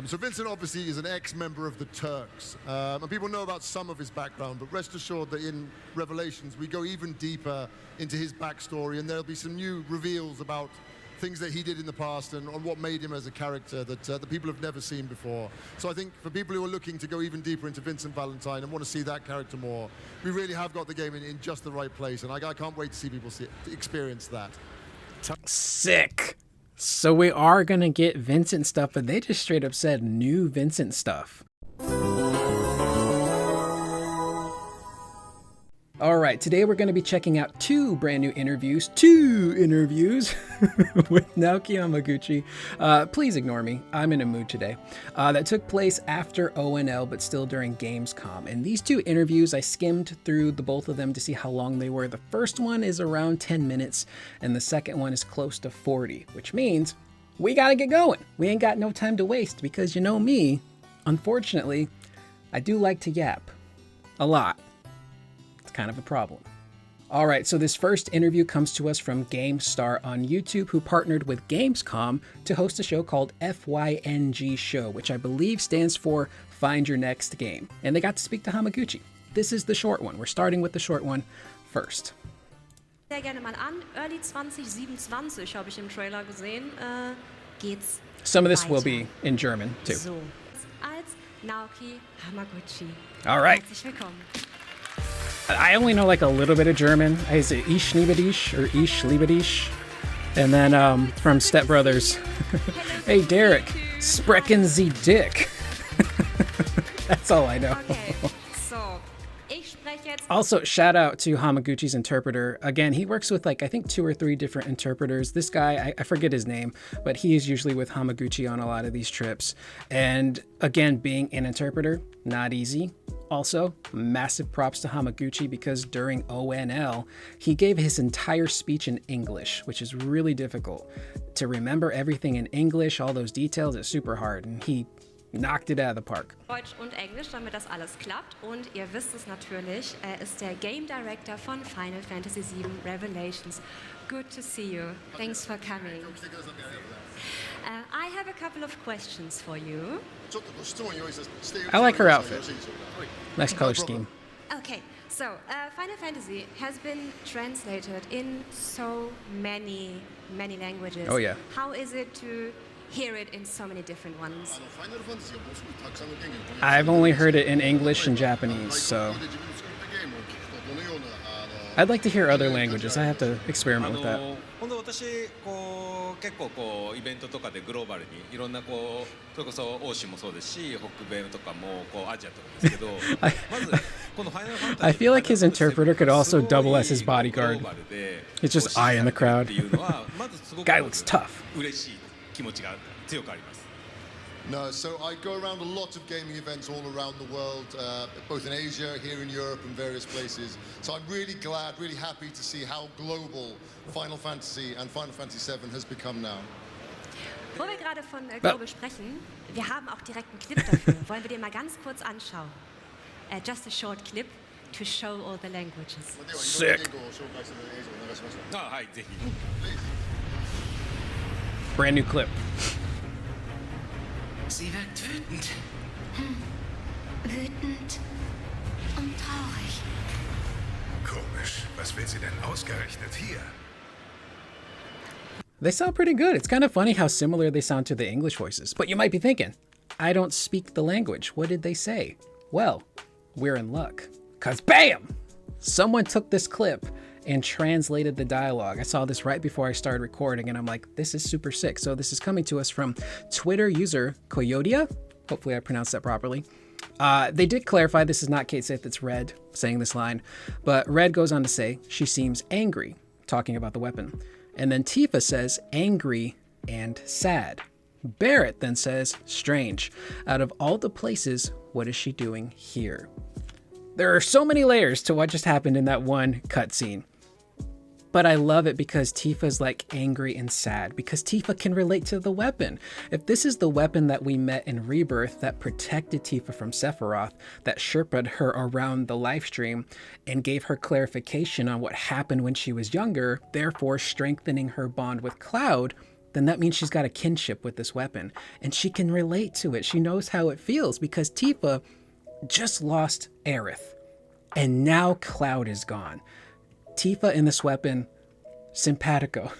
So Vincent obviously is an ex-member of the Turks, and people know about some of his background, but rest assured that in Revelations we go even deeper into his backstory, and there'll be some new reveals about things that he did in the past and on what made him as a character that the people have never seen before. So I think for people who are looking to go even deeper into Vincent Valentine and want to see that character more, we really have got the game in just the right place, and I can't wait to see people experience that. Sick. So we are going to get Vincent stuff, but they just straight up said new Vincent stuff. All right, today we're going to be checking out two brand new interviews with Naoki Hamaguchi. Please ignore me, I'm in a mood today. That took place after ONL, but still during Gamescom. And these two interviews, I skimmed through the both of them to see how long they were. The first one is around 10 minutes, and the second one is close to 40, which means we gotta get going. We ain't got no time to waste, because you know me, unfortunately, I do like to yap. A lot. Kind of a problem. All right, so this first interview comes to us from GameStar on YouTube, who partnered with Gamescom to host a show called FYNG Show, which I believe stands for Find Your Next Game. And they got to speak to Hamaguchi. This is the short one. We're starting with the short one first. Sehr gerne mal an. Early 2027 habe ich im Trailer gesehen. Geht's Some of this weiter. will be in German, too. So, als Naoki Hamaguchi. All right. Herzlich willkommen. I only know like a little bit of German. Is it Ich liebe dich or Ich liebe dich? And then from Step Brothers, hey Derek, sprechen Sie Dick. That's all I know. Okay, so, ich spreche jetzt. Also, shout out to Hamaguchi's interpreter. Again, he works with like, I think 2 or 3 different interpreters. This guy, I forget his name, but he is usually with Hamaguchi on a lot of these trips. And again, being an interpreter, not easy. Also, massive props to Hamaguchi because during ONL, he gave his entire speech in English, which is really difficult. To remember everything in English, all those details, is super hard, and he knocked it out of the park. Deutsch und Englisch, damit das alles klappt. Und ihr wisst es natürlich, er ist der Game Director von Final Fantasy VII Revelations. Good to see you. Thanks for coming. I have a couple of questions for you. I like her outfit. Nice color scheme. Okay, so Final Fantasy has been translated in so many languages. Oh, yeah. How is it to hear it in so many different ones? I've only heard it in English and Japanese, so I'd like to hear other languages. I have to experiment with that. 本当私結構イベントとかでグローバルにいろんなそれこそ欧州もそうですし北米とかもアジアとかですけどまずこのファイナルファンタジー I feel like his interpreter could also double as his bodyguard. It's just eye in the crowd. Guy looks tough. 嬉しい気持ちが強くあります。 No, so I go around a lot of gaming events all around the world, both in Asia, here in Europe, and various places. So I'm really glad, really happy to see how global Final Fantasy and Final Fantasy VII has become now. Wo wir gerade von Global sprechen, wir haben auch direkt einen Clip dafür. Wollen wir den mal ganz kurz anschauen? Just a short clip to show all the languages. Sick. はい、ぜひ。 Brand new clip. Sie wirkt wütend. Wütend und traurig. Komisch. Was will sie denn ausgerechnet hier? They sound pretty good. It's kind of funny how similar they sound to the English voices. But you might be thinking, I don't speak the language. What did they say? Well, we're in luck. 'Cause bam! Someone took this clip and translated the dialogue. I saw this right before I started recording, and I'm like, this is super sick. So this is coming to us from Twitter user Coyodia. Hopefully I pronounced that properly. They did clarify this is not Kate Sith, it's Red saying this line. But Red goes on to say, she seems angry, talking about the weapon. And then Tifa says, angry and sad. Barrett then says, strange. Out of all the places, what is she doing here? There are so many layers to what just happened in that one cutscene. But I love it because Tifa's like angry and sad because Tifa can relate to the weapon. If this is the weapon that we met in Rebirth that protected Tifa from Sephiroth, that Sherpa'd her around the live stream and gave her clarification on what happened when she was younger, therefore strengthening her bond with Cloud, then that means she's got a kinship with this weapon and she can relate to it. She knows how it feels because Tifa just lost Aerith and now Cloud is gone. Tifa and this weapon, simpatico.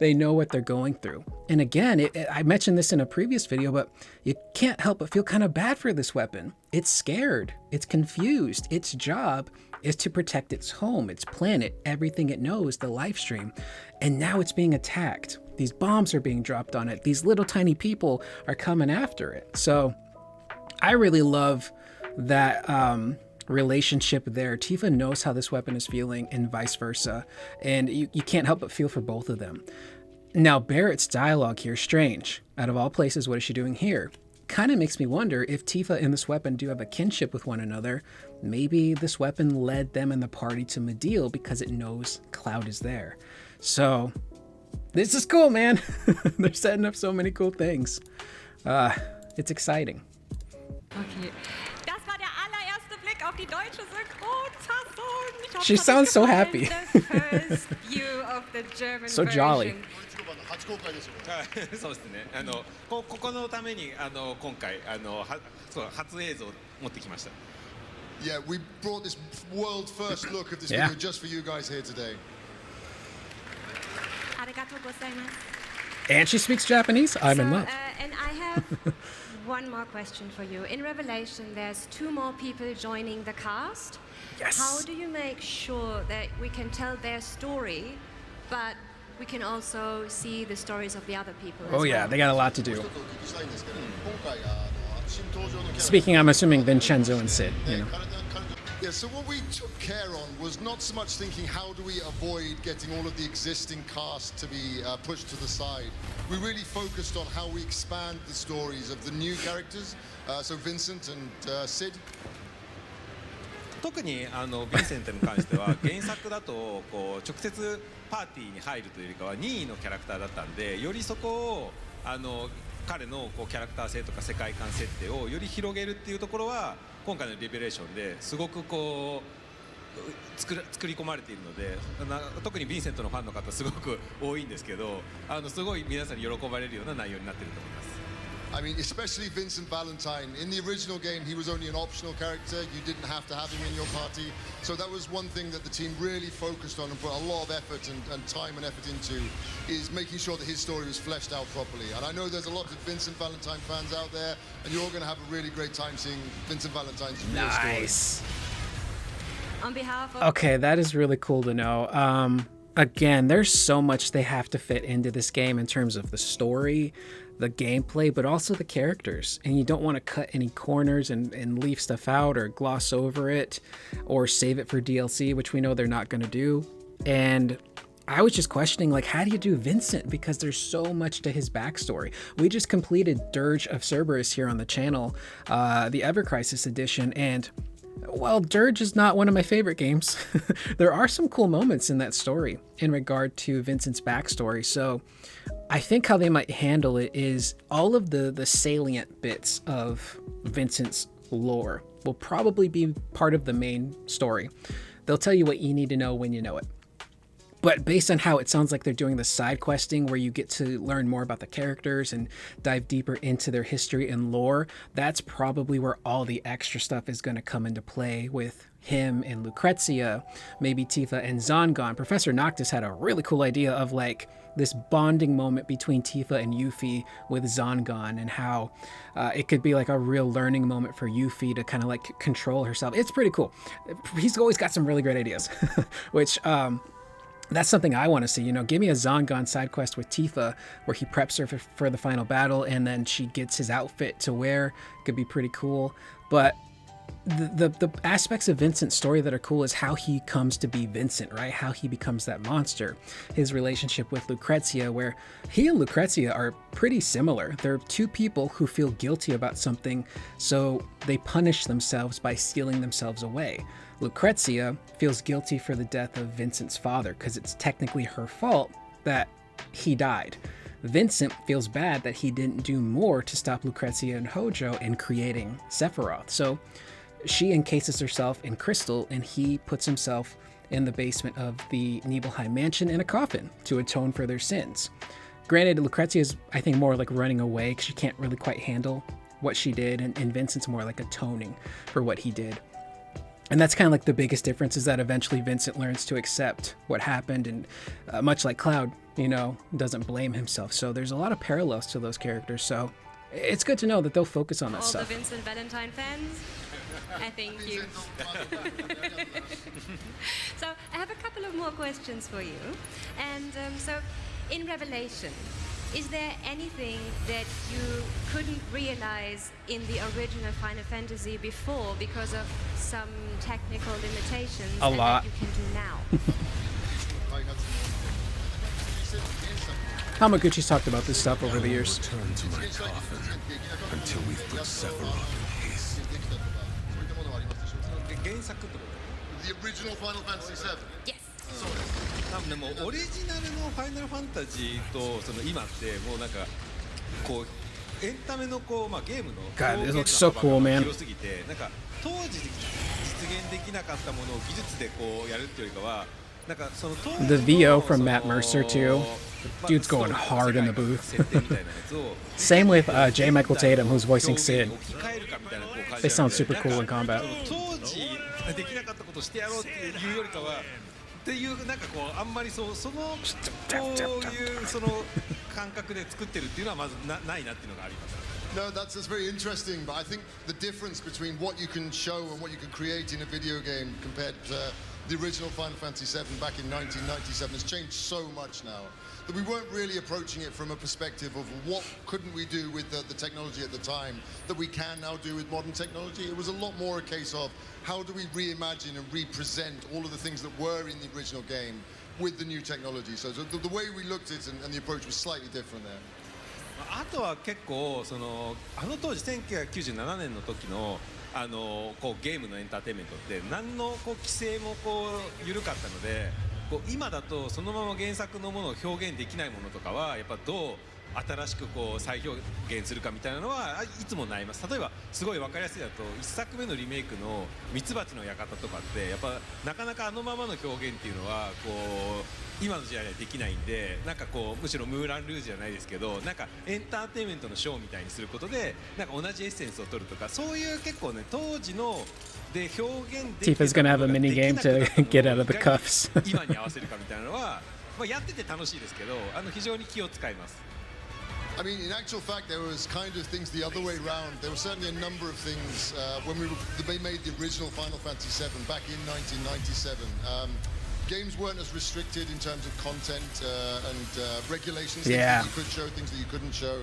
They know what they're going through. And again, I mentioned this in a previous video, but you can't help but feel kind of bad for this weapon. It's scared. It's confused. Its job is to protect its home, its planet, everything it knows, the life stream. And now it's being attacked. These bombs are being dropped on it. These little tiny people are coming after it. So I really love that relationship there. Tifa knows how this weapon is feeling and vice versa. And you can't help but feel for both of them. Now, Barrett's dialogue here, strange. Out of all places, what is she doing here? Kind of makes me wonder if Tifa and this weapon do have a kinship with one another. Maybe this weapon led them and the party to Mideel because it knows Cloud is there. So this is cool, man. They're setting up so many cool things. It's exciting. Okay. Das war der allererste Blick auf die deutsche Synchronfassung. Ich hoffe, She es hat sounds euch so gefallen. happy. The first view of the German So jolly. version. 初公開ですよ。そうですね。ここのために今回そう初映像を持ってきました。Yeah, we brought this world first look of this Yeah. video just for you guys here today. Arigatou gozaimasu. And she speaks Japanese. I'm in love. And I have one more question for you. In Revelation, there's 2 more people joining the cast. Yes. How do you make sure that we can tell their story, but we can also see the stories of the other people as Oh yeah, well? they got a lot to do. 一つお聞きしたいんですけど、今回新登場のキャラクター Speaking, I'm assuming Vincenzo and Sid, you know. Yeah, so what we took care on was not so much thinking how do we avoid getting all of the existing cast to be pushed to the side. We really focused on how we expand the stories of the new characters. So Vincent and Sid. 特にヴィンセントに関しては原作だとこう直接パーティーに入るというよりかは任意のキャラクターだったんで、よりそこを彼のこうキャラクター性とか世界観設定をより広げるっていうところは今回のリベレーションですごくこう作り込まれているので、特にヴィンセントのファンの方すごく多いんですけど、すごい皆さんに喜ばれるような内容になっていると思います。I mean, especially Vincent Valentine. In the original game, he was only an optional character. You didn't have to have him in your party. So that was one thing that the team really focused on and put a lot of effort and time and effort into, is making sure that his story was fleshed out properly. And I know there's a lot of Vincent Valentine fans out there, and you're all going to have a really great time seeing Vincent Valentine's real story. Nice. On behalf of Okay, that is really cool to know. Again, there's so much they have to fit into this game in terms of the story, the gameplay, but also the characters. And you don't want to cut any corners and leave stuff out or gloss over it or save it for DLC, which we know they're not going to do. And I was just questioning, like, how do you do Vincent? Because there's so much to his backstory. We just completed Dirge of Cerberus here on the channel, the Ever Crisis edition, and well, Dirge is not one of my favorite games. There are some cool moments in that story in regard to Vincent's backstory. So I think how they might handle it is all of the salient bits of Vincent's lore will probably be part of the main story. They'll tell you what you need to know when you know it. But based on how it sounds like they're doing the side questing where you get to learn more about the characters and dive deeper into their history and lore, that's probably where all the extra stuff is going to come into play with him and Lucrezia, maybe Tifa and Zangon. Professor Noctis had a really cool idea of like this bonding moment between Tifa and Yuffie with Zangon and how it could be like a real learning moment for Yuffie to kind of like control herself. It's pretty cool. He's always got some really great ideas, which that's something I want to see. You know, give me a Zangon side quest with Tifa where he preps her for the final battle and then she gets his outfit to wear. Could be pretty cool. But the aspects of Vincent's story that are cool is how he comes to be Vincent, right? How he becomes that monster. His relationship with Lucrezia, where he and Lucrezia are pretty similar. They're two people who feel guilty about something, so they punish themselves by sealing themselves away. Lucrezia feels guilty for the death of Vincent's father because it's technically her fault that he died. Vincent feels bad that he didn't do more to stop Lucrezia and Hojo in creating Sephiroth. So she encases herself in crystal and he puts himself in the basement of the Nibelheim mansion in a coffin to atone for their sins. Granted, Lucrezia is, I think, more like running away because she can't really quite handle what she did, and Vincent's more like atoning for what he did. And that's kind of like the biggest difference, is that eventually Vincent learns to accept what happened, and much like Cloud, you know, doesn't blame himself. So there's a lot of parallels to those characters. So it's good to know that they'll focus on that All stuff. the Vincent Valentine fans, I thank you. So I have a couple of more questions for you. And so in Revelation, is there anything that you couldn't realize in the original Final Fantasy before because of some technical limitations A lot. that you can do now? Hamaguchi's talked about this stuff over the years. Return to my coffin until we've put Sephiroth in peace. 原作ってこと？ The original Final Fantasy VII. Yes. 多分ね、もうオリジナルのファイナルファンタジーとその今ってもうなんかこうエンタメのこうまあゲームの God, 表 this 現 looks so の cool, 幅 man. が広すぎて、なんか当時実現できなかったものを技術でこうやるっていうよりかは、なんかその当時の The VO from その Matt Mercer too. まあ Dude's going ストーリーの hard in the 世界観 booth. 設定みたいなやつを Same with J. Michael Tatum, who's voicing 表 Sid. 現に置き換えるかみたいなこう感 They じなん sound で super cool in なんか combat. その当時できなかったことをしてやろうっていうよりかはっていうなんかこうあんまりそのこういうその感覚で作ってるっていうのはまずないなっていうのがあります。 No, that's very interesting, but I think the difference between what you can show and what you can create in a video game compared to the original Final Fantasy VII back in 1997 has changed so much now that we weren't really approaching it from a perspective of what couldn't we do with the technology at the time that we can now do with modern technology. It was a lot more a case of how do we reimagine and represent all of the things that were in the original game with the new technology. So the way we looked at it and the approach was slightly different there. あとは結構そのあの当時1997年の時のこうゲームのエンターテインメントって何のこう規制もこう緩かったのでこう今だとそのまま原作のものを表現できないものとかはやっぱどう新しくこう再表現するかみたいなのはいつも悩みます。例えばすごい分かりやすいだと1作目のリメイクのミツバチの館とかってやっぱなかなかあのままの表現っていうのはこう今の時代にはできないんでなんかこうむしろムーランルージュじゃないですけどなんかエンターテインメントのショーみたいにすることでなんか同じエッセンスを取るとかそういう結構ね当時ので表現でき Tifa's gonna have a mini game to get out of the cuffs. 今に合わせるかみたいなのはまあやってて楽しいですけど非常に気を使います。 I mean, in actual fact, there was kind of things the other way around. There were certainly a number of things when they made the original Final Fantasy VII back in 1997. Games weren't as restricted in terms of content and regulations. Things that you could show, things that you couldn't show.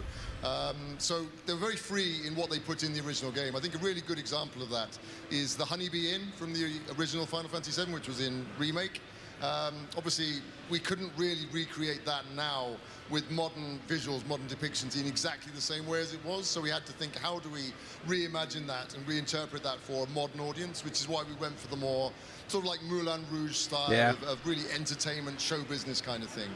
So they were very free in what they put in the original game. I think a really good example of that is the Honeybee Inn from the original Final Fantasy VII, which was in remake. Obviously, we couldn't really recreate that now with modern visuals, modern depictions in exactly the same way as it was. So we had to think, how do we reimagine that and reinterpret that for a modern audience, which is why we went for the more sort of like Moulin Rouge style of really entertainment, show business kind of thing.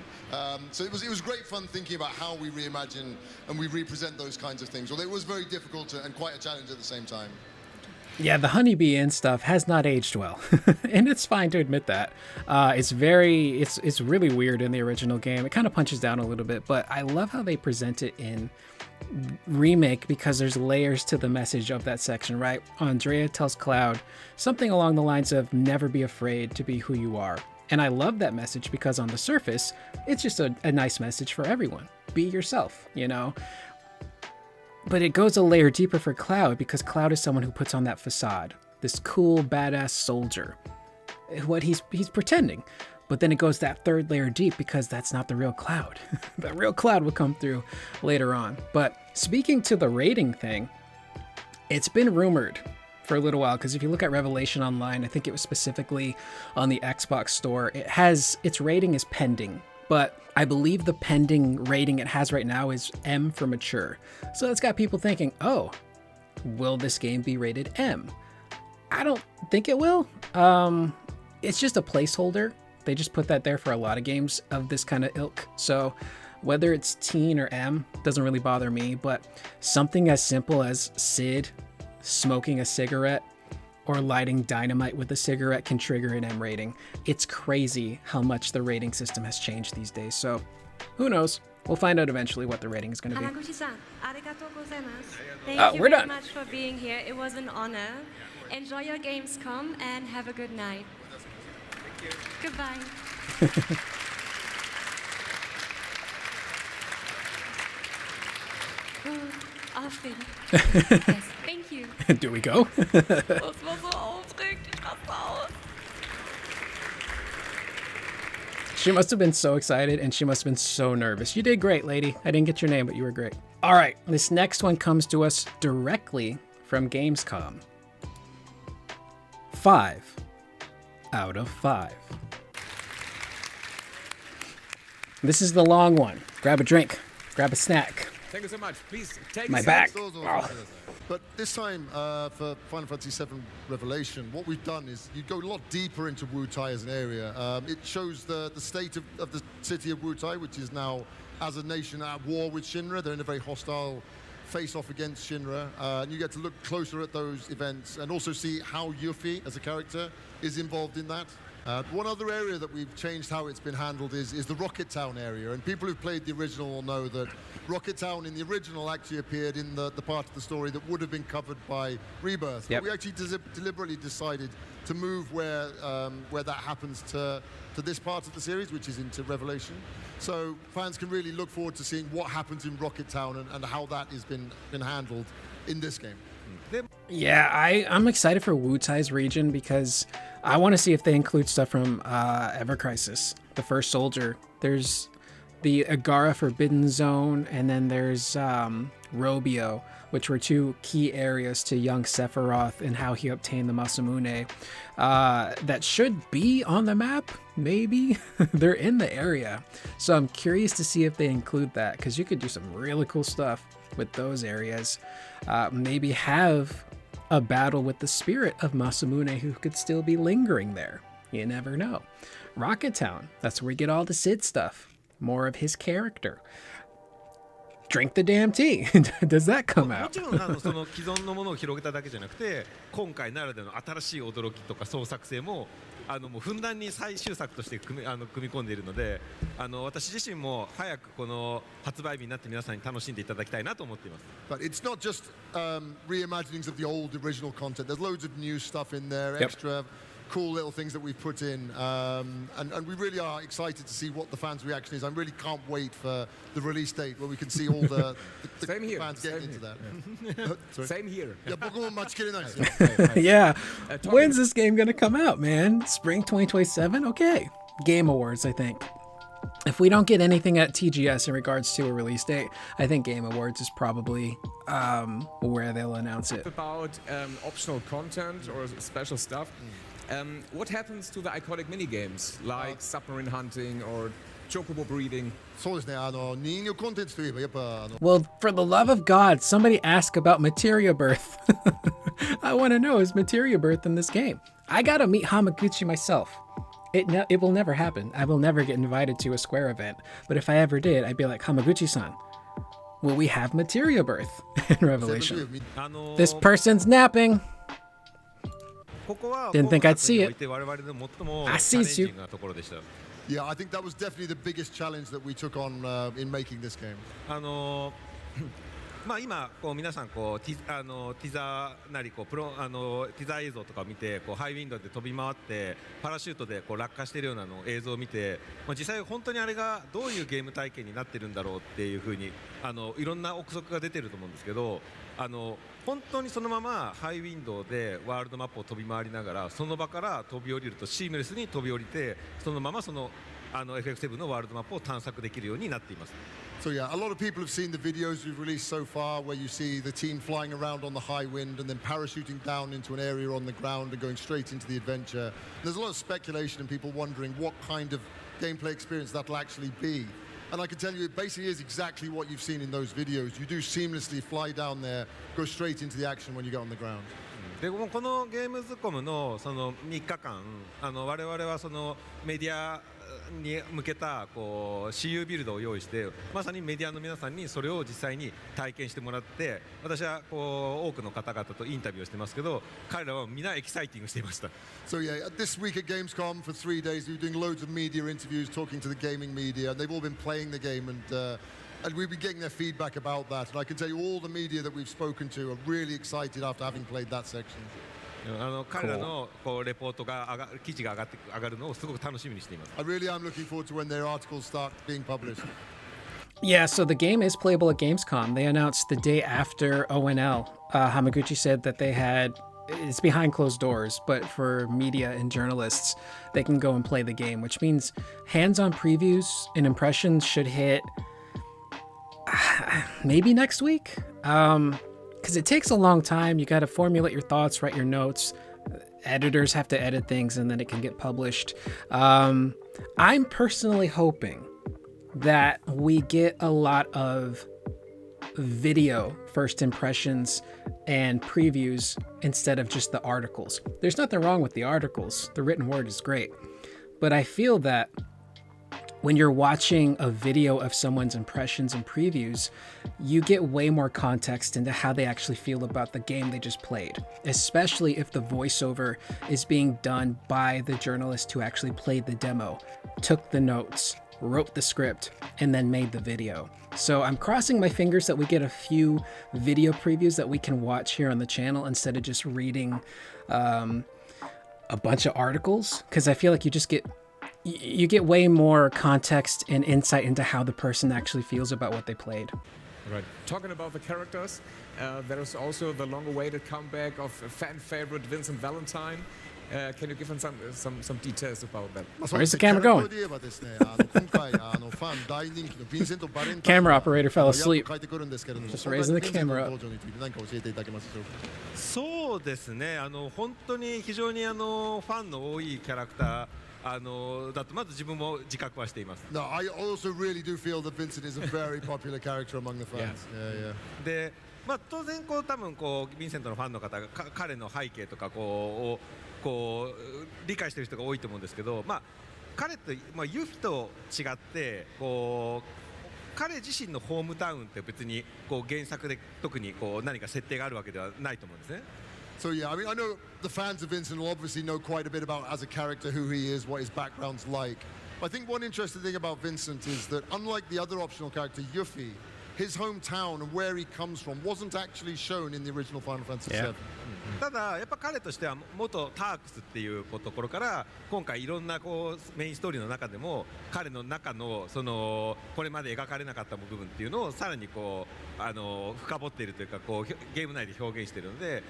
So it was great fun thinking about how we reimagine and we represent those kinds of things. Although it was very difficult and quite a challenge at the same time. Yeah, the Honeybee Inn stuff has not aged well, and it's fine to admit that. It's really weird in the original game. It kind of punches down a little bit, but I love how they present it in remake because there's layers to the message of that section, right? Andrea tells Cloud something along the lines of never be afraid to be who you are. And I love that message because on the surface, it's just a nice message for everyone. Be yourself, you know? But it goes a layer deeper for Cloud because Cloud is someone who puts on that facade, this cool, badass soldier. What he's pretending. But then it goes that third layer deep because that's not the real Cloud. The real Cloud will come through later on. But speaking to the rating thing, it's been rumored for a little while because if you look at Revelation Online, I think it was specifically on the Xbox store, its rating is pending. But I believe the pending rating it has right now is M for mature. So it's got people thinking, oh, will this game be rated M? I don't think it will. It's just a placeholder. They just put that there for a lot of games of this kind of ilk. So whether it's teen or M doesn't really bother me, but something as simple as Sid smoking a cigarette or lighting dynamite with a cigarette can trigger an M rating. It's crazy how much the rating system has changed these days. So who knows? We'll find out eventually what the rating is going to be. Hamaguchi-san, arigatou gozaimasu. Thank Oh, you we're very done. much for being here. It was an honor. Enjoy your Gamescom and have a good night. Goodbye. Aufregend. Yes, thank you. Do we go? Das war so aufregend. Ich raste aus. She must have been so excited and she must have been so nervous. You did great, lady. I didn't get your name, but you were great. All right, this next one comes to us directly from Gamescom. 5 out of 5. This is the long one. Grab a drink, grab a snack. Thank you so much. Please take My a seat. back. Oh. But this time, for Final Fantasy VII Revelation, what we've done is you go a lot deeper into Wutai as an area. It shows the state of the city of Wutai, which is now, as a nation, at war with Shinra. They're in a very hostile face-off against Shinra. And you get to look closer at those events and also see how Yuffie, as a character, is involved in that. One other area that we've changed how it's been handled is the Rocket Town area. And people who've played the original will know that Rocket Town in the original actually appeared in the part of the story that would have been covered by Rebirth. Yep. But we actually deliberately decided to move where that happens to this part of the series, which is into Revelation. So fans can really look forward to seeing what happens in Rocket Town and how that has been handled in this game. Yeah, I'm excited for Wutai's region because I want to see if they include stuff from Ever Crisis, the First Soldier. There's the Agara Forbidden Zone, and then there's Robio, which were two key areas to young Sephiroth and how he obtained the Masamune. That should be on the map, maybe. They're in the area. So I'm curious to see if they include that, because you could do some really cool stuff with those areas. Maybe have a battle with the spirit of Masamune who could still be lingering there. You never know. Rocket Town, that's where we get all the Sid stuff. More of his character. Drink the damn tea. Does that come も out? ちろんその既存のものを広げただけじゃなくて今回ならではの新しい驚きとか創作性ももうふんだんに最終作として組み込んでいるので私自身も早くこの発売日になって皆さんに楽しんでいただきたいなと思っています。 But it's not just reimaginings of the old original content. There's loads of new stuff in there, Yep. extra cool little things that we've put in. And we really are excited to see what the fans' reaction is. I really can't wait for the release date where we can see all the Same here. fans Same getting into here. that. Sorry. Same here. いや、僕も待ちきれないですよ。Yeah. When's this game gonna come out, man? Spring 2027? Okay. Game Awards, I think. If we don't get anything at TGS in regards to a release date, I think Game Awards is probably where they'll announce it. About optional content or special stuff. What happens to the iconic minigames like submarine hunting or chocobo breeding? そうですね、人形コンテンツといえばやっぱ Well, for the love of God, somebody ask about Materia Birth. I want to know, is Materia Birth in this game? I gotta meet Hamaguchi myself. It will never happen. I will never get invited to a Square event. But if I ever did, I'd be like, Hamaguchi-san, will we have Materia Birth in Revelation? This person's napping. ここは Didn't think I'd see it. 我々の最も I チャレ see ンジ you. ングなところでした。 Yeah, I think that was definitely the biggest challenge that we took on in making this game. まあ今こう皆さんこうティザーなりこうティザー映像とかを見てこうハイウィンドで飛び回ってパラシュートでこう落下しているようなの映像を見て、まあ、実際本当にあれがどういうゲーム体験になってるんだろうっていうふうにいろんな憶測が出てると思うんですけど本当にそのままハイウィンドでワールドマップを飛び回りながらその場から飛び降りるとシームレスに飛び降りてそのままそのFF7 のワールドマップを探索できるようになっています。 So yeah, a lot of people have seen the videos we've released so far where you see the team flying around on the high wind and then parachuting down into an area on the ground and going straight into the adventure. And there's a lot of speculation and people wondering what kind of gameplay experience that'll actually be. And I can tell you it basically is exactly what you've seen in those videos. You do seamlessly fly down there, go straight into the action when you get on the ground. でもこのゲームズコムのその3日間我々はそのメディアに向けたこう私有ビルドを用意してまさにメディアの皆さんにそれを実際に体験してもらって私はこう多くの方々とインタビューをしてますけど彼らはみんなエキサイティングしていました。 So yeah, this week at Gamescom for 3 days, we were doing loads of media interviews, talking to the gaming media, and they've all been playing the game, and we've been getting their feedback about that. And I can tell you, all the media that we've spoken to are really excited after having played that section. 彼らのこうレポートが記事が上がるのをすごく楽しみにしています。 I really am looking forward to when their articles start being published. Yeah, so the game is playable at Gamescom. They announced the day after ONL. Hamaguchi said that it's behind closed doors, but for media and journalists, they can go and play the game, which means hands-on previews and impressions should hit maybe next week. Because it takes a long time. You got to formulate your thoughts, write your notes. Editors have to edit things, and then it can get published. I'm personally hoping that we get a lot of video first impressions and previews instead of just the articles. There's nothing wrong with the articles. The written word is great. But I feel that when you're watching a video of someone's impressions and previews, you get way more context into how they actually feel about the game they just played, especially if the voiceover is being done by the journalist who actually played the demo, took the notes, wrote the script, and then made the video. So I'm crossing my fingers that we get a few video previews that we can watch here on the channel instead of just reading a bunch of articles, because I feel like you get way more context and insight into how the person actually feels about what they played. Right. Talking about the characters, there is also the long-awaited comeback of a fan favorite Vincent Valentine. Can you give us some details about that? Where's the camera going? Camera operator fell asleep. Just raising the camera up. そうですね。本当に非常にファンの多いキャラクターだとまず自分も自覚はしています。 No, I also really do feel that Vincent is a very popular character among the fans. Yeah, yeah. で、当然多分ヴィンセントのファンの方が彼の背景とかを理解している人が多いと思うんですけど、彼とユフィと違って彼自身のホームタウンって別に原作で特に何か設定があるわけではないと思うんですね。 So yeah, I mean, I know the fans of Vincent will obviously know quite a bit about as a character who he is, what his background's like. But I think one interesting thing about Vincent is that unlike the other optional character, Yuffie, his hometown and where he comes from wasn't actually shown in the original Final Fantasy VII. ただやっぱ彼としては元タークスっていうところから今回いろんなメインストーリーの中でも彼の中のこれまで描かれなかった部分っていうのをさらに深掘っているというかゲーム内で表現しているので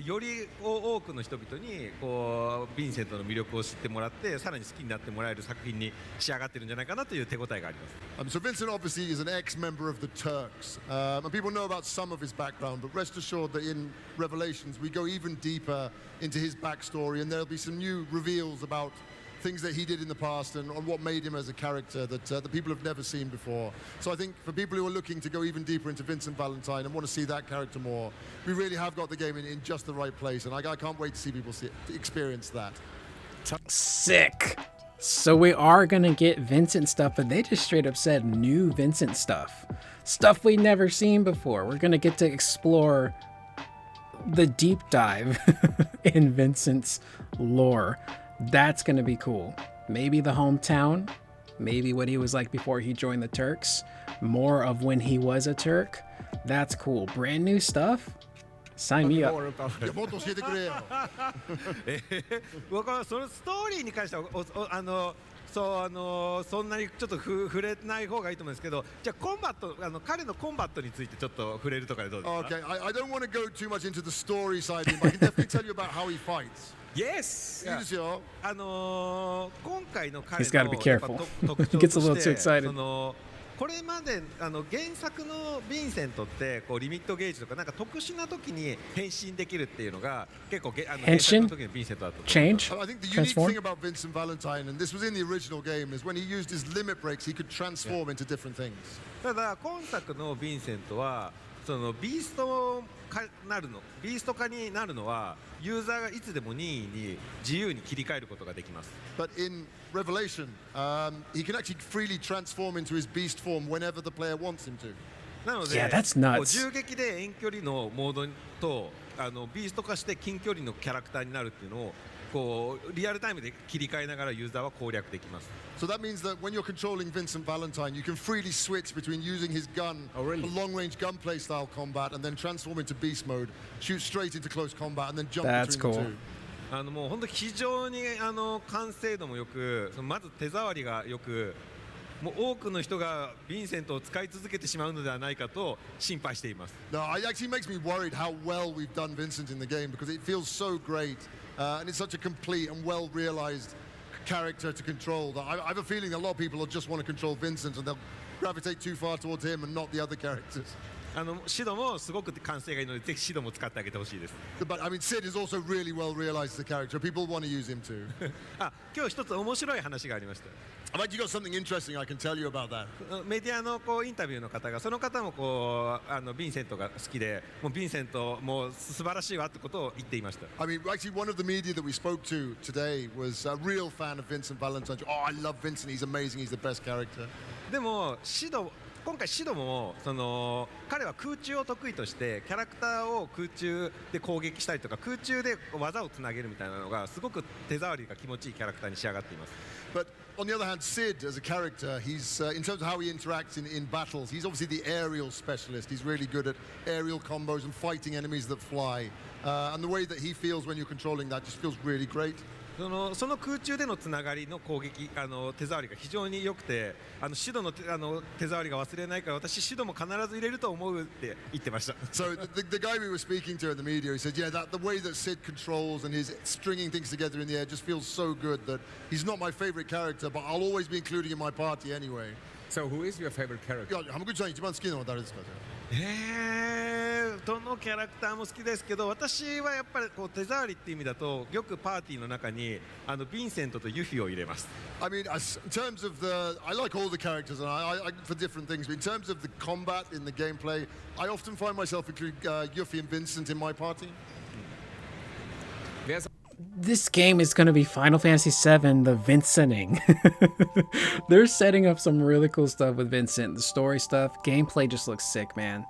より多くの人々にヴィンセントの魅力を知ってもらってさらに好きになってもらえる作品に仕上がってるんじゃないかなという手応えがあります。 So Vincent obviously is an ex-member of the Turks, and people know about some of his background, but rest assured that in Revelations we go even deeper into his backstory, and there'll be some new reveals about things that he did in the past and on what made him as a character that the people have never seen before. So I think for people who are looking to go even deeper into Vincent Valentine and want to see that character more, we really have got the game in just the right place, and I can't wait to see people experience that. Sick. So we are gonna get Vincent stuff, but they just straight up said new Vincent stuff. Stuff we've never seen before. We're gonna get to explore the deep dive in Vincent's lore. That's gonna be cool. Maybe the hometown, maybe what he was like before he joined the Turks, more of when he was a Turk. That's cool. Brand new stuff. Sign me up. もっと教えてくれよ。僕はそのストーリーに関してはそんなにちょっと触れない方がいいと思うんですけど、じゃあコンバット彼のコンバットについてちょっと触れるとかでどうですか？ Okay, I don't want to go too much into the story side of him, but I can definitely tell you about how he fights. Yes. いいですよ。今回の彼 He's gotta be の careful. 特 He 徴 gets と a little し too て excited. これまで原作のヴィンセントってリミットゲージとかなんか特殊な時に変身できるっていうのが結構原作の時のヴィンセントだったと思います。 Change? I think the unique Transform? thing about Vincent Valentine, and this was in the original game, is when he used his limit breaks, he could transform into different things. ただ今作のヴィンセントはそのビースト化になるのはユーザーがいつでも任意に自由に切り替えることができます。 But in Revelation, he can actually freely transform into his beast form whenever the player wants him to. なので、 Yeah, that's nuts. こう銃撃で遠距離のモードとビースト化して近距離のキャラクターになるっていうのをこうリアルタイムで切り替えながらユーザーは攻略できます。 So that means that when you're controlling Vincent Valentine, you can freely switch between using his gun Oh, really? for long-range gunplay style combat and then transform into beast mode, shoot straight into close combat, and then jump That's between cool. the two. もう本当非常に完成度もよく、まず手触りがよく、もう多くの人がヴィンセントを使い続けてしまうのではないかと心配しています。 No, it actually makes me worried how well we've done Vincent in the game because it feels so great and it's such a complete and well-realized character to control that I have a feeling a lot of people will just want to control Vincent and they'll gravitate too far towards him and not the other characters. シドもすごく完成がいいので、ぜひシドも使ってあげてほしいです。 But I mean, Sid is also really well-realized as a character. People want to use him too. 今日一つ面白い話がありました。 I've actually got something interesting I can tell you about that. メディアのインタビューの方が、その方もヴィンセントが好きで、もうヴィンセントもう素晴らしいわってことを言っていました。 I mean, actually, one of the media that we spoke to today was a real fan of Vincent Valentine. Oh, I love Vincent. He's amazing. He's the best character. でも今回シドも彼は空中を得意としてキャラクターを空中で攻撃したりとか空中で技をつなげるみたいなのがすごく手触りが気持ちいいキャラクターに仕上がっています。 But on the other hand, Sid, as a character, he's in terms of how he interacts in battles, he's obviously the aerial specialist. He's really good at aerial combos and fighting enemies that fly. And the way that he feels when you're controlling that just feels really great. その空中でのつながりの攻撃手触りが非常に良くてシドの手触りが忘れないから私シドも必ず入れると思うって言ってました。 So the guy we were speaking to in the media, he said, yeah, the way that Sid controls and his stringing things together in the air just feels so good that he's not my favorite character, but I'll always be including in my party anyway. So who is your favorite character? いや、Hamaguchiさん一番好きなのは誰ですか？どのキャラクターも好きですけど私はやっぱりこう手触りっていう意味だとよくパーティーの中にヴィンセントとユフィを入れます。 I mean, in terms of I like all the characters and I for different things, but in terms of the combat in the gameplay, I often find myself including Yuffie and Vincent in my party. There's This game is going to be Final Fantasy VII, the Vincenting. They're setting up some really cool stuff with Vincent. The story stuff, gameplay just looks sick, man.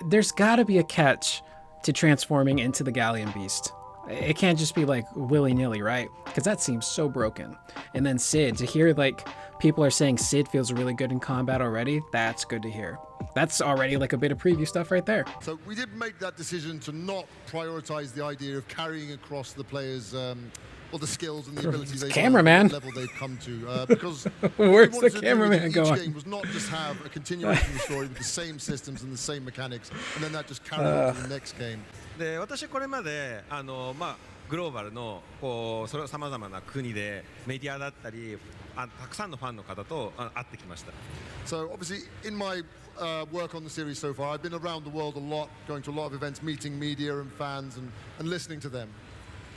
There's got to be a catch to transforming into the Galleon Beast. It can't just be like willy-nilly, right? Because that seems so broken. And then Sid, to hear like people are saying Sid feels really good in combat already, that's good to hear. That's already like a bit of preview stuff right there. So we did make that decision to not prioritize the idea of carrying across the players' or the skills and the abilities they cameraman. level they've come to because Where's what we the wanted to do cameraman with going? Each game was not just have a continuation of the story with the same systems and the same mechanics, and then that just carried on to the next game. で私これまでグローバルのそれさまざまな国でメディアだったりたくさんのファンの方と会ってきました。 So obviously in my work on the series so far, I've been around the world a lot, going to a lot of events, meeting media and fans and listening to them.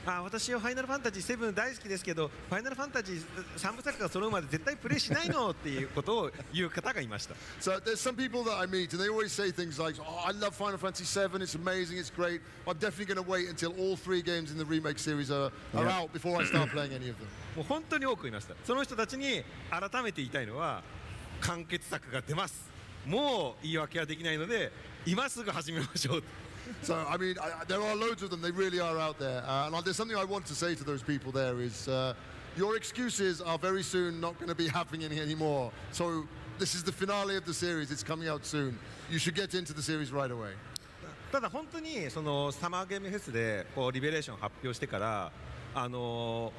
私はファイナルファンタジー7大好きですけどファイナルファンタジー3部作が揃うまで絶対プレイしないのっていうことを言う方がいました。 So there's some people that I meet and they always say things like, oh, I love Final Fantasy VII, it's amazing, it's great. I'm definitely going to wait until all 3 games in the remake series are out before I start playing any of them. もう本当に多くいました。その人たちに改めて言いたいのは完結作が出ます。もう言い訳はできないので今すぐ始めましょう。 So, I mean, there are loads of them. They really are out there. And there's something I want to say to those people there is your excuses are very soon not going to be happening anymore. So this is the finale of the series. It's coming out soon. You should get into the series right away. ただ本当にそのサマーゲームフェスでリベレーション発表してからも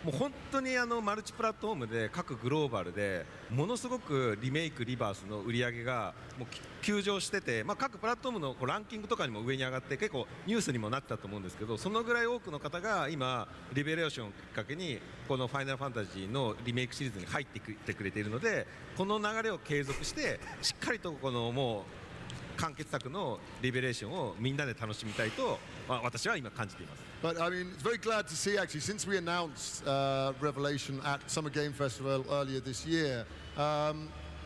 う本当にマルチプラットフォームで各グローバルでものすごくリメイクリバースの売り上げがもう急上してて、各プラットフォームのランキングとかにも上に上がって結構ニュースにもなってたと思うんですけどそのぐらい多くの方が今リベレーションをきっかけにこのファイナルファンタジーのリメイクシリーズに入ってきてくれているのでこの流れを継続してしっかりとこのもう完結作のリベレーションをみんなで楽しみたいと私は今感じています。 But I mean, it's very glad to see actually, since we announced Revelation at Summer Game Festival earlier this year,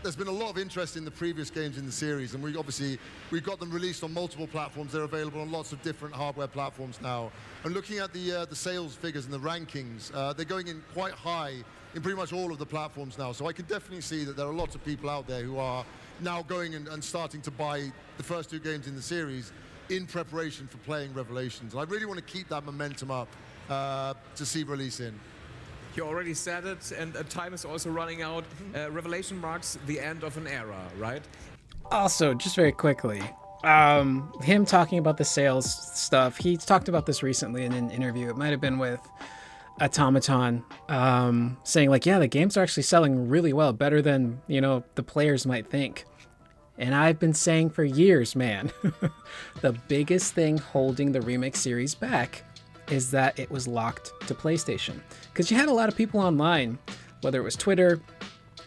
there's been a lot of interest in the previous games in the series, and we've got them released on multiple platforms. They're available on lots of different hardware platforms now. And looking at the sales figures and the rankings, they're going in quite high in pretty much all of the platforms now. So I can definitely see that there are lots of people out there who are now going and starting to buy the first 2 games in the series in preparation for playing Revelations. And I really want to keep that momentum up to see release in. You already said it, and time is also running out. Revelation marks the end of an era, right? Also, just very quickly, him talking about the sales stuff, he talked about this recently in an interview. It might have been with Automaton, saying like, yeah, the games are actually selling really well, better than, you know, the players might think. And I've been saying for years, man, the biggest thing holding the remake series back is that it was locked to PlayStation. Because you had a lot of people online, whether it was Twitter,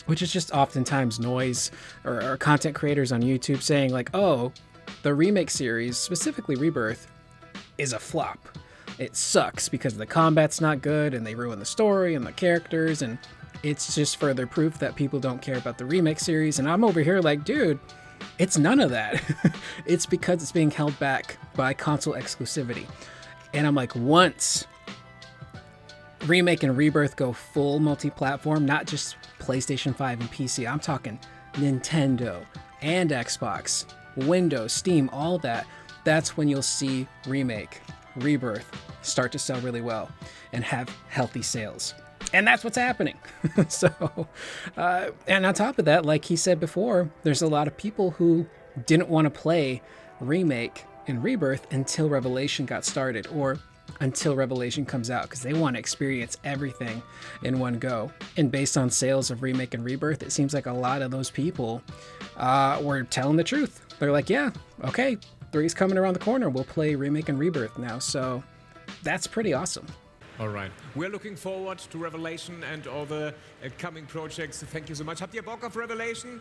which is just oftentimes noise, or content creators on YouTube saying like, oh, the remake series, specifically Rebirth, is a flop. It sucks because the combat's not good and they ruin the story and the characters, and it's just further proof that people don't care about the remake series. And I'm over here like, dude, it's none of that. It's because it's being held back by console exclusivity. And I'm like, once Remake and Rebirth go full multi-platform, not just PlayStation 5 and PC, I'm talking Nintendo and Xbox, Windows, Steam, all that, that's when you'll see Remake, Rebirth start to sell really well and have healthy sales. And that's what's happening. So, and on top of that, like he said before, there's a lot of people who didn't want to play Remake and Rebirth until Revelation got started, or until Revelation comes out, because they want to experience everything in one go. And based on sales of Remake and Rebirth, it seems like a lot of those people were telling the truth. They're like, yeah, okay, 3's coming around the corner. We'll play Remake and Rebirth now. So that's pretty awesome. All right. We're looking forward to Revelation and all the coming projects. Thank you so much. Habt ihr Bock auf Revelation?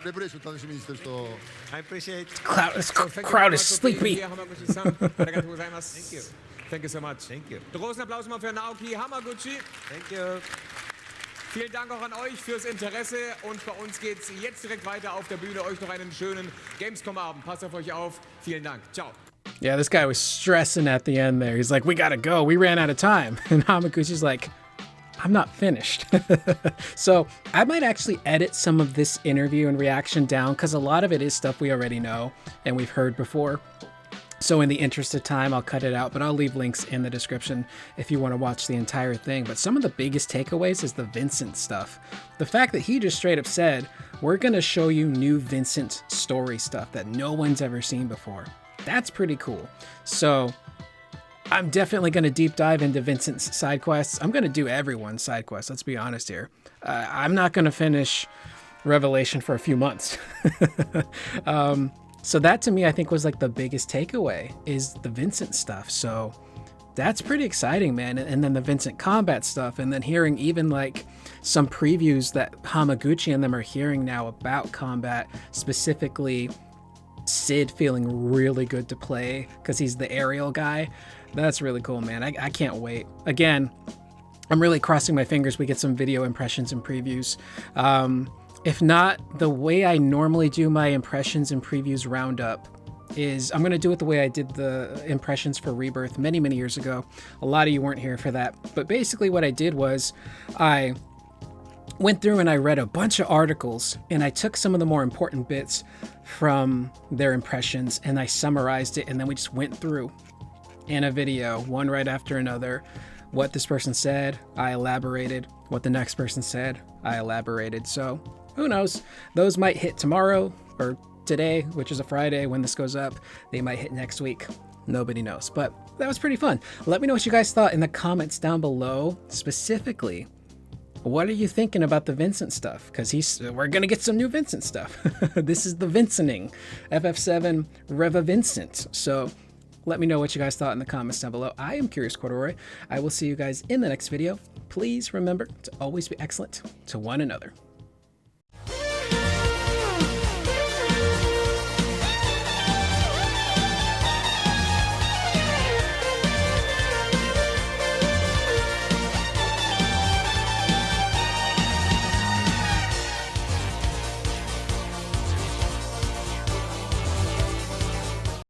Revelation 楽しみにしてる人。 I appreciate. Crowd is sleepy. Thank you. Thank you so much. Thank you. Großen Applaus mal für Naoki Hamaguchi. Thank you. Vielen Dank auch an euch fürs Interesse, und bei uns geht's jetzt direkt weiter auf der Bühne. Euch noch einen schönen Gamescom-Abend. Passt auf euch auf. Vielen Dank. Ciao. Yeah, this guy was stressing at the end there. He's like, we gotta go. We ran out of time. And Hamaguchi's like, I'm not finished. So I might actually edit some of this interview and reaction down, because a lot of it is stuff we already know and we've heard before. So in the interest of time, I'll cut it out, but I'll leave links in the description if you want to watch the entire thing. But some of the biggest takeaways is the Vincent stuff. The fact that he just straight up said, we're going to show you new Vincent story stuff that no one's ever seen before. That's pretty cool. So I'm definitely going to deep dive into Vincent's side quests. I'm going to do everyone's side quests. Let's be honest here. I'm not going to finish Revelation for a few months. So that to me, I think was like the biggest takeaway is the Vincent stuff. So that's pretty exciting, man. And then the Vincent combat stuff, and then hearing even like some previews that Hamaguchi and them are hearing now about combat, specifically Sid feeling really good to play because he's the aerial guy. That's really cool, man. I can't wait. Again, I'm really crossing my fingers we get some video impressions and previews. If not, the way I normally do my impressions and previews roundup is I'm going to do it the way I did the impressions for Rebirth many, many years ago. A lot of you weren't here for that. But basically what I did was I went through and I read a bunch of articles, and I took some of the more important bits from their impressions and I summarized it, and then we just went through in a video, one right after another. What this person said, I elaborated. What the next person said, I elaborated. So who knows? Those might hit tomorrow or today, which is a Friday when this goes up. They might hit next week. Nobody knows. But that was pretty fun. Let me know what you guys thought in the comments down below. Specifically, what are you thinking about the Vincent stuff? Because we're going to get some new Vincent stuff. This is the Vincenting. FF7 Vincent. So let me know what you guys thought in the comments down below. I am Curious Corduroy. I will see you guys in the next video. Please remember to always be excellent to one another.